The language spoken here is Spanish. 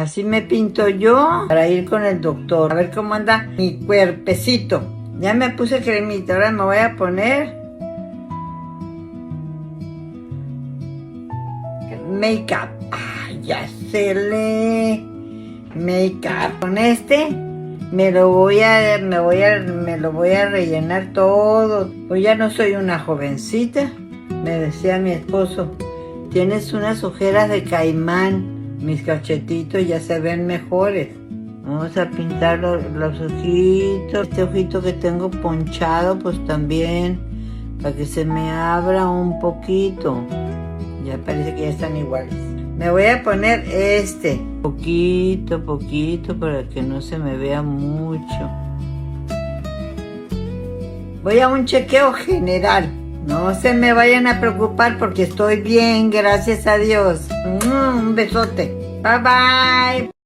Así me pinto yo para ir con el doctor. A ver cómo anda mi cuerpecito. Ya me puse cremita, ahora me voy a poner make-up. Ay, ya se le make-up. Con este me lo voy a rellenar todo. Pues ya no soy una jovencita. Me decía mi esposo, tienes unas ojeras de caimán. Mis cachetitos ya se ven mejores. Vamos a pintar los ojitos. Este ojito que tengo ponchado, pues también, para que se me abra un poquito. Ya parece que ya están iguales. Me voy a poner este. Poquito, para que no se me vea mucho. Voy a un chequeo general. No se me vayan a preocupar porque estoy bien, gracias a Dios. Un besote. Bye bye.